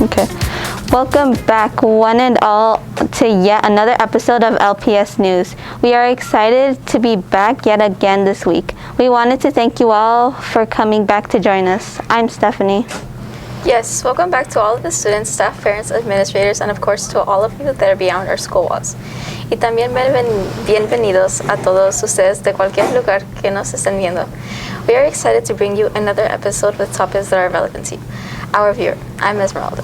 Okay. Welcome back, one and all, to yet another episode of LPS News. We are excited to be back yet again this week. We wanted to thank you all for coming back to join us. I'm Stephanie. Yes, welcome back to all of the students, staff, parents, administrators, and of course to all of you that are beyond our school walls. Y también bienvenidos a todos ustedes de cualquier lugar que nos estén viendo. We are excited to bring you another episode with topics that are relevant to you, our viewer. I'm Esmeralda.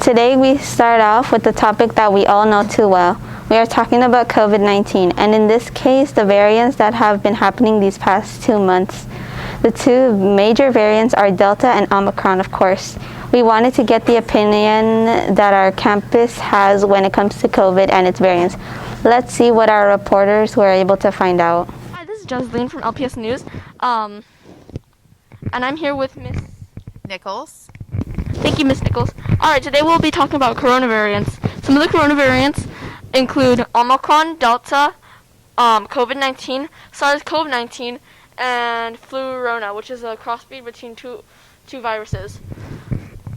Today we start off with the topic that we all know too well. We are talking about COVID-19, and in this case, the variants that have been happening these past 2 months. The two major variants are Delta and Omicron, of course. We wanted to get the opinion that our campus has when it comes to COVID and its variants. Let's see what our reporters were able to find out. Hi, this is Jocelyn from LPS News, and I'm here with Miss Nichols. Thank you, Miss Nichols. All right, today we'll be talking about coronavirus. Some of the coronavirus include Omicron, Delta, COVID-19, SARS-CoV-19, and Flurona, which is a crossbreed between two viruses.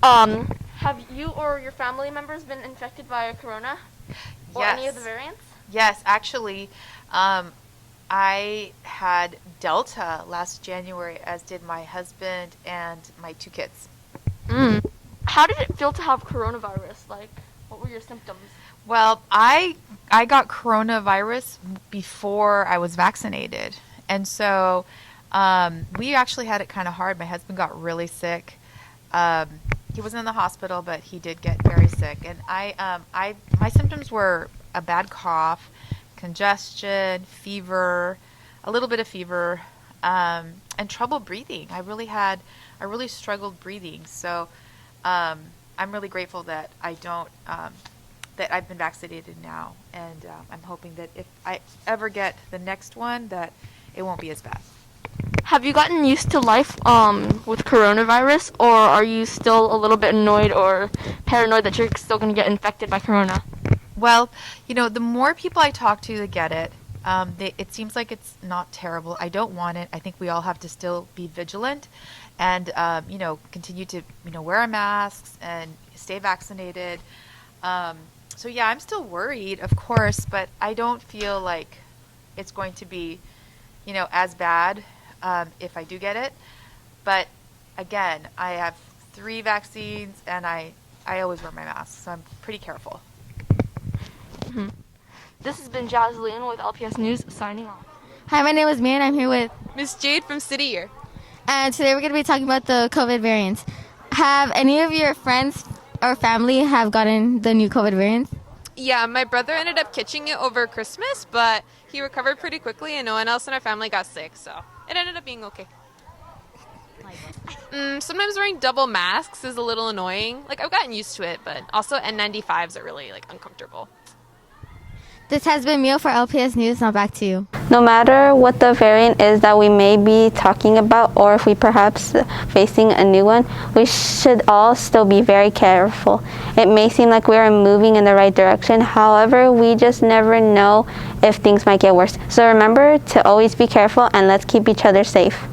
Have you or your family members been infected by a corona or any of the variants? Yes, actually, I had Delta last January, as did my husband and my 2 kids. How did it feel to have coronavirus? Like, what were your symptoms? Well, I got coronavirus before I was vaccinated. And so we actually had it kind of hard. My husband got really sick. He wasn't in the hospital, but he did get very sick. And my symptoms were a bad cough, congestion, fever, a little bit of fever, and trouble breathing. I really struggled breathing. So I'm really grateful that that I've been vaccinated now. And I'm hoping that if I ever get the next one, that it won't be as bad. Have you gotten used to life with coronavirus, or are you still a little bit annoyed or paranoid that you're still going to get infected by corona? Well, the more people I talk to that get it, it seems like it's not terrible. I don't want it. I think we all have to still be vigilant and, continue to, wear our masks and stay vaccinated. So, yeah, I'm still worried, of course, but I don't feel like it's going to be, as bad if I do get it. But, again, I have 3 vaccines, and I always wear my mask, so I'm pretty careful. Mm-hmm. This has been Jocelyn with LPS News, signing off. Hi, my name is Mia, and I'm here with Miss Jade from City Year. And today we're going to be talking about the COVID variants. Have any of your friends or family have gotten the new COVID variants? Yeah, my brother ended up catching it over Christmas, but he recovered pretty quickly, and no one else in our family got sick, so it ended up being okay. Sometimes wearing double masks is a little annoying. Like, I've gotten used to it, but also N95s are really, uncomfortable. This has been Mia for LPS News. Now back to you. No matter what the variant is that we may be talking about, or if we perhaps facing a new one, we should all still be very careful. It may seem like we are moving in the right direction. However, we just never know if things might get worse. So remember to always be careful, and let's keep each other safe.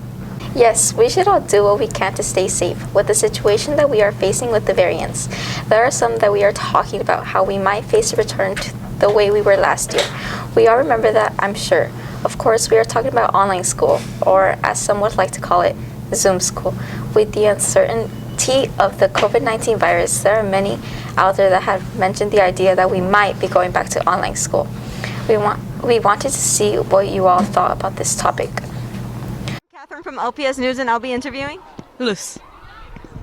Yes, we should all do what we can to stay safe with the situation that we are facing with the variants. There are some that we are talking about how we might face a return to the way we were last year. We all remember that, I'm sure. Of course, we are talking about online school, or as some would like to call it, Zoom school. With the uncertainty of the COVID-19 virus, there are many out there that have mentioned the idea that we might be going back to online school. We wanted to see what you all thought about this topic. Catherine from LPS News, and I'll be interviewing. Luz.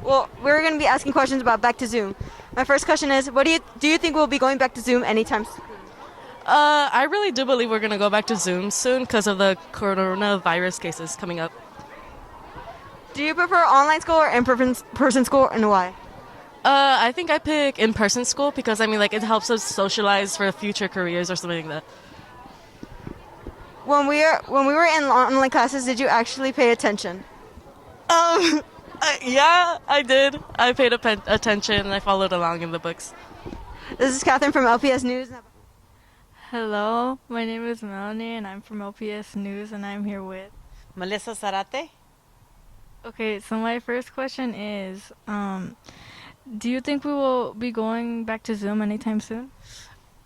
Well, we're going to be asking questions about back to Zoom. My first question is, what do you think we'll be going back to Zoom anytime soon? I really do believe we're going to go back to Zoom soon because of the coronavirus cases coming up. Do you prefer online school or in-person school, and why? I think I pick in-person school because, it helps us socialize for future careers or something like that. When we were in online classes, did you actually pay attention? Yeah, I did. I paid attention and I followed along in the books. This is Catherine from LPS News. Hello, my name is Melanie and I'm from LPS News and I'm here with Melissa Zarate. Okay, so my first question is, Do you think we will be going back to Zoom anytime soon?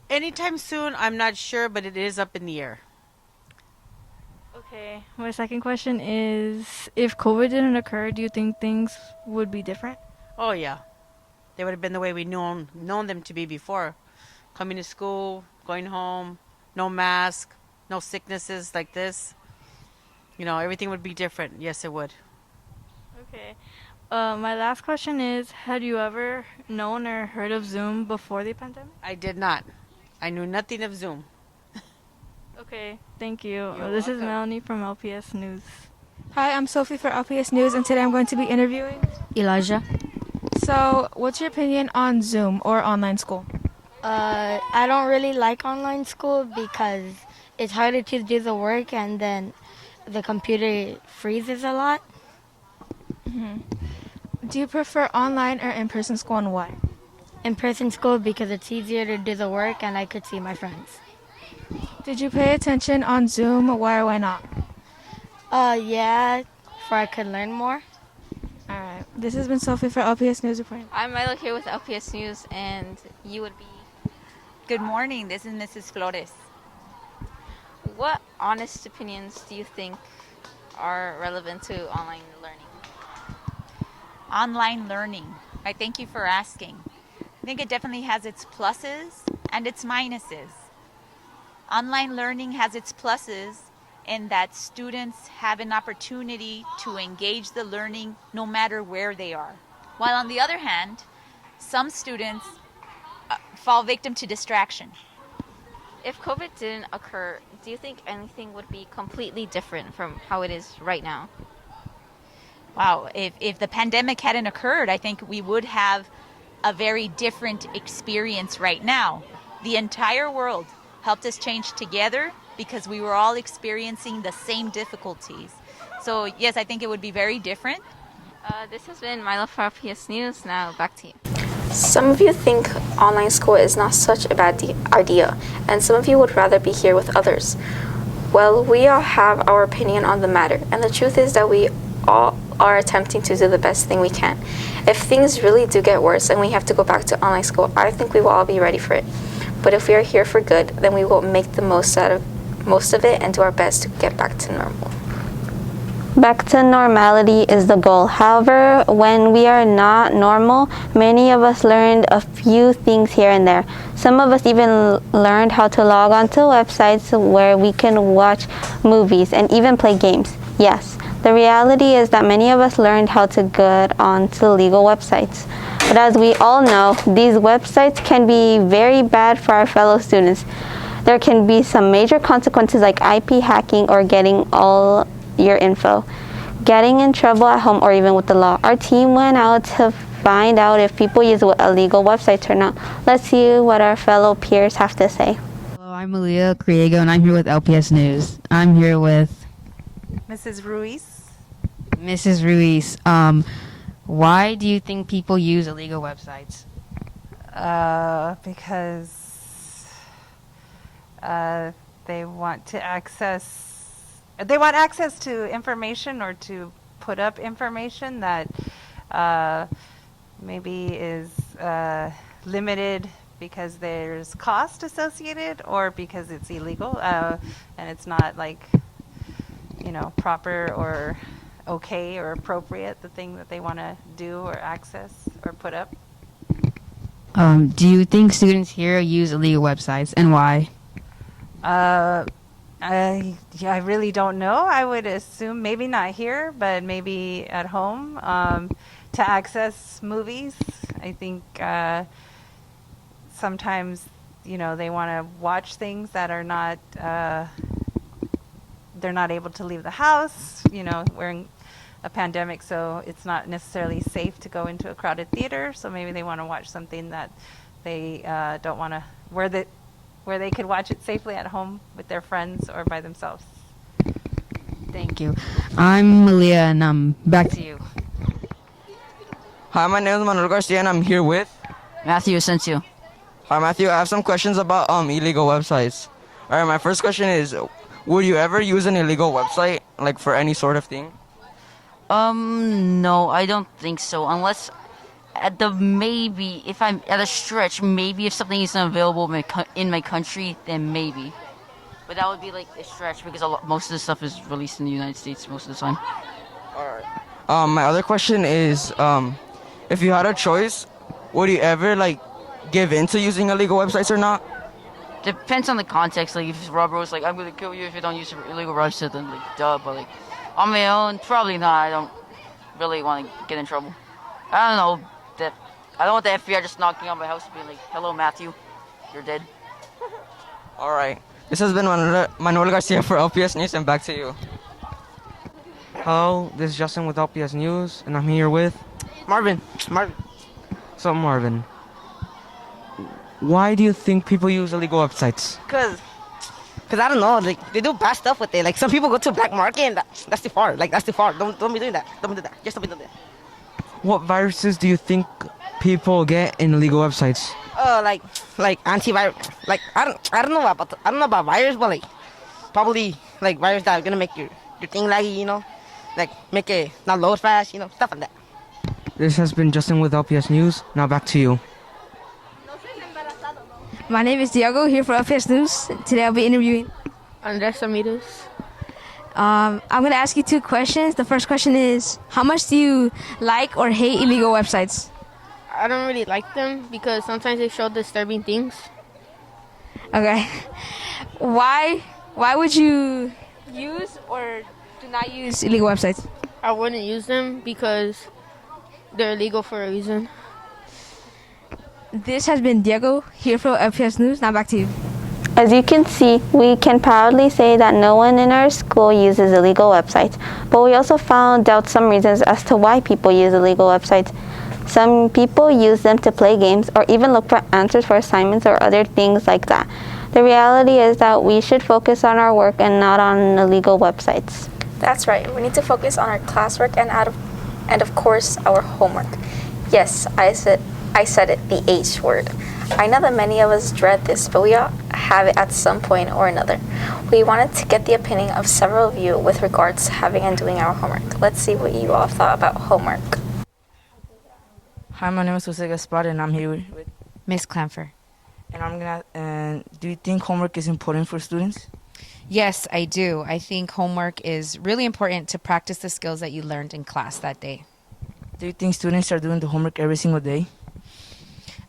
Anytime soon, I'm not sure, but it is up in the air. Okay. My second question is, if COVID didn't occur, do you think things would be different? Oh yeah, they would have been the way we known them to be before. Coming to school, going home, no mask, no sicknesses like this. Everything would be different. Yes, it would. Okay. My last question is, had you ever known or heard of Zoom before the pandemic? I did not. I knew nothing of Zoom. Okay, thank you. You're This is welcome. Melanie from LPS News. Hi, I'm Sophie for LPS News, and today I'm going to be interviewing. Elijah. So, what's your opinion on Zoom or online school? I don't really like online school because it's harder to do the work and then the computer freezes a lot. Do you prefer online or in-person school, and why? In-person school because it's easier to do the work and I could see my friends. Did you pay attention on Zoom? Why or why not? Yeah, for I could learn more. All right. This has been Sophie for LPS News reporting. I'm Milo here with LPS News, and you would be. Good morning. This is Mrs. Flores. What honest opinions do you think are relevant to online learning? Online learning. I thank you for asking. I think it definitely has its pluses and its minuses. Online learning has its pluses in that students have an opportunity to engage the learning no matter where they are. While on the other hand, some students fall victim to distraction. If COVID didn't occur, do you think anything would be completely different from how it is right now? Wow, if the pandemic hadn't occurred, I think we would have a very different experience right now. The entire world helped us change together because we were all experiencing the same difficulties. So yes, I think it would be very different. This has been Milo for LPS News. Now back to you. Some of you think online school is not such a bad idea, and some of you would rather be here with others. Well, we all have our opinion on the matter, and the truth is that we all are attempting to do the best thing we can. If things really do get worse and we have to go back to online school, I think we will all be ready for it. But if we are here for good, then we will make the most of it and do our best to get back to normal. Back to normality is the goal. However, when we are not normal, many of us learned a few things here and there. Some of us even learned how to log onto websites where we can watch movies and even play games. Yes, the reality is that many of us learned how to get onto legal websites. But as we all know, these websites can be very bad for our fellow students. There can be some major consequences like IP hacking or getting all your info, getting in trouble at home or even with the law. Our team went out to find out if people use illegal websites or not. Let's see what our fellow peers have to say. Hello, I'm Malia Criego and I'm here with LPS News. I'm here with Mrs. Ruiz. Mrs. Ruiz. Why do you think people use illegal websites? Because they want access to information or to put up information that maybe is limited because there's cost associated or because it's illegal and it's not proper or okay or appropriate, the thing that they want to do or access or put up. Do you think students here use illegal websites and why? I really don't know. I would assume maybe not here, but maybe at home to access movies. I think sometimes they want to watch things that are not they're not able to leave the house. We're in a pandemic, so it's not necessarily safe to go into a crowded theater. So maybe they want to watch something that they don't want to where they could watch it safely at home with their friends or by themselves. Thank you. I'm Malia and back to you. Hi, my name is Manuel Garcia and I'm here with Matthew Asensio. Hi, Matthew. I have some questions about illegal websites. All right, my first question is, would you ever use an illegal website, for any sort of thing? No, I don't think so. Unless at the maybe, if I'm at a stretch, maybe if something isn't available in my country, then maybe. But that would be like a stretch because most of the stuff is released in the United States most of the time. My other question is, if you had a choice, would you ever like give in to using illegal websites or not? Depends on the context. Like if Robert was like, "I'm gonna kill you if you don't use illegal website," then like, duh. But like, on my own, probably not. I don't really want to get in trouble. I don't know. I don't want the FBI just knocking on my house and being like, "Hello, Matthew, you're dead." All right. This has been Manuel Garcia for LPS News, and back to you. Hello, this is Justin with LPS News, and I'm here with Marvin. So Marvin, why do you think people use illegal websites? Cause I don't know, like they do bad stuff with it. Like some people go to black market and that's too far. Like that's too far. Don't be doing that. Don't do that. Just don't be doing that. What viruses do you think people get in illegal websites? Like antivirus. Like I don't know about virus, but like probably like virus that are gonna make your thing laggy, you know, like make it not load fast, you know, stuff like that. This has been Justin with LPS News. Now back to you. My name is Diego, here for LPS News. Today I'll be interviewing Andres Ramirez. I'm going to ask you two questions. The first question is, how much do you like or hate illegal websites? I don't really like them because sometimes they show disturbing things. Okay. Why would you use or do not use illegal websites? I wouldn't use them because they're illegal for a reason. This has been Diego, here for LPS News. Now back to you. As you can see, we can proudly say that no one in our school uses illegal websites, but we also found out some reasons as to why people use illegal websites. Some people use them to play games or even look for answers for assignments or other things like that. The reality is that we should focus on our work and not on illegal websites. That's right. We need to focus on our classwork and of course our homework. Yes, I said it, the H word. I know that many of us dread this, but we all have it at some point or another. We wanted to get the opinion of several of you with regards to having and doing our homework. Let's see what you all thought about homework. Hi, my name is Jose Gaspar, and I'm here with Miss Clamfer. And do you think homework is important for students? Yes, I do. I think homework is really important to practice the skills that you learned in class that day. Do you think students are doing the homework every single day?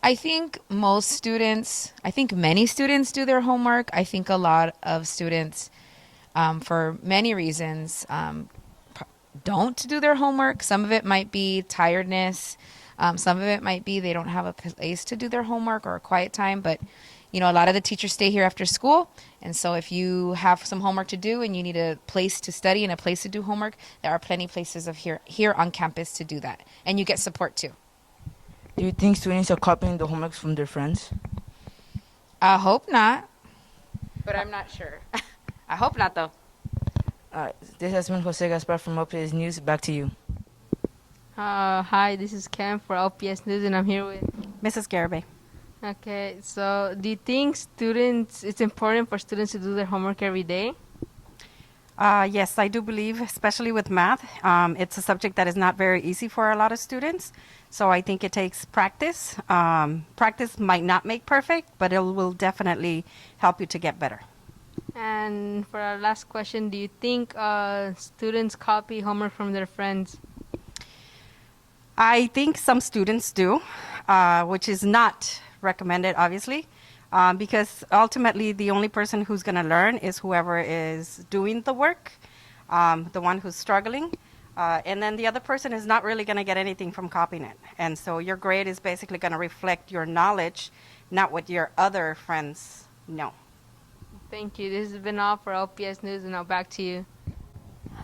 I think many students do their homework. I think a lot of students, for many reasons, don't do their homework. Some of it might be tiredness. Some of it might be they don't have a place to do their homework or a quiet time. But, you know, a lot of the teachers stay here after school. And so if you have some homework to do and you need a place to study and a place to do homework, there are plenty places here on campus to do that. And you get support too. Do you think students are copying the homeworks from their friends? I hope not, but I'm not sure. I hope not, though. This has been Jose Gaspar from LPS News. Back to you. Hi, this is Cam for LPS News, and I'm here with Mrs. Garibay. Okay, so do you think it's important for students to do their homework every day? Yes, I do believe, especially with math, it's a subject that is not very easy for a lot of students. So I think it takes practice. Practice might not make perfect, but it will definitely help you to get better. And for our last question, do you think students copy homework from their friends? I think some students do, which is not recommended, obviously, because ultimately the only person who's going to learn is whoever is doing the work, the one who's struggling. And then the other person is not really going to get anything from copying it. And so your grade is basically going to reflect your knowledge, not what your other friends know. Thank you. This has been all for LPS News, and now back to you.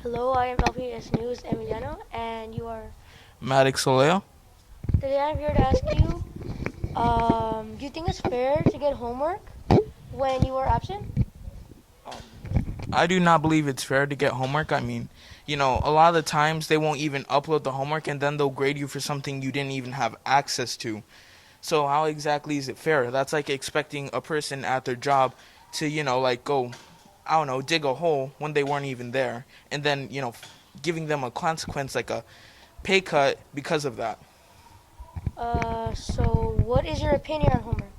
Hello, I am LPS News Emiliano, and you are? Maddox Soleo. Today I'm here to ask you, do you think it's fair to get homework when you are absent? I do not believe it's fair to get homework. I mean, you know, a lot of the times they won't even upload the homework and then they'll grade you for something you didn't even have access to. So how exactly is it fair? That's like expecting a person at their job to, you know, like go, I don't know, dig a hole when they weren't even there. And then, you know, giving them a consequence like a pay cut because of that. So what is your opinion on homework?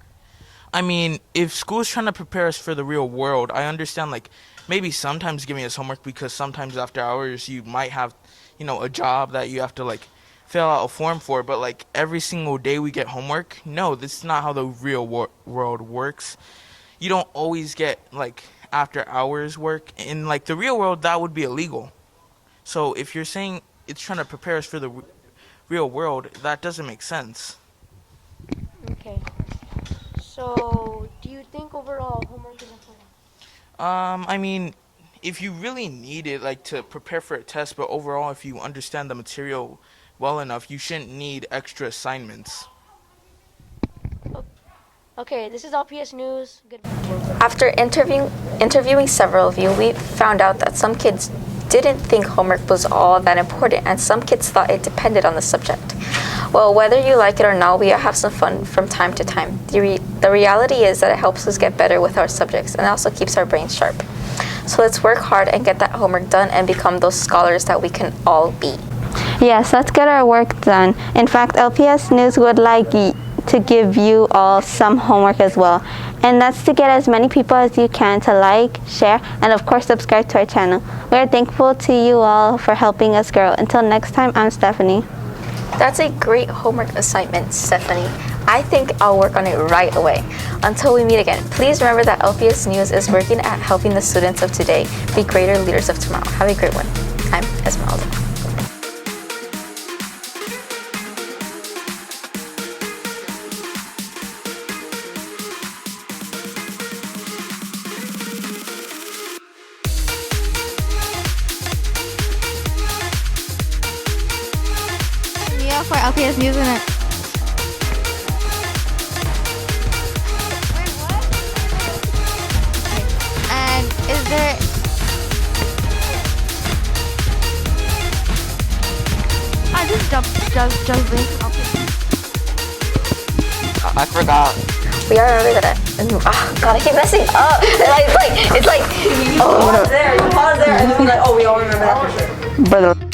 I mean, if school's trying to prepare us for the real world, I understand, like, maybe sometimes giving us homework because sometimes after hours you might have, a job that you have to, like, fill out a form for. But, like, every single day we get homework, no, this is not how the real world works. You don't always get, like, after hours work. In, like, the real world, that would be illegal. So if you're saying it's trying to prepare us for the real world, that doesn't make sense. Okay. So do you think overall homework is important? I mean, if you really need it, like, to prepare for a test, but overall, if you understand the material well enough, you shouldn't need extra assignments. Okay, this is LPS News. Goodbye. After interviewing several of you, we found out that some kids didn't think homework was all that important, and some kids thought it depended on the subject. Well, whether you like it or not, we have some fun from time to time. The reality is that it helps us get better with our subjects and also keeps our brains sharp. So let's work hard and get that homework done and become those scholars that we can all be. Yes, let's get our work done. In fact, LPS News would like to give you all some homework as well. And that's to get as many people as you can to like, share, and of course subscribe to our channel. We are thankful to you all for helping us grow. Until next time, I'm Stephanie. That's a great homework assignment, Stephanie. I think I'll work on it right away. Until we meet again, please remember that LPS News is working at helping the students of today be greater leaders of tomorrow. Have a great one. I'm Esmeralda. For LPS News and And is there I just jumped in. I forgot. We are remember that. God, I keep messing up. It's like, oh. Pause there, and then we're like, oh, we all remember that for sure. Brother.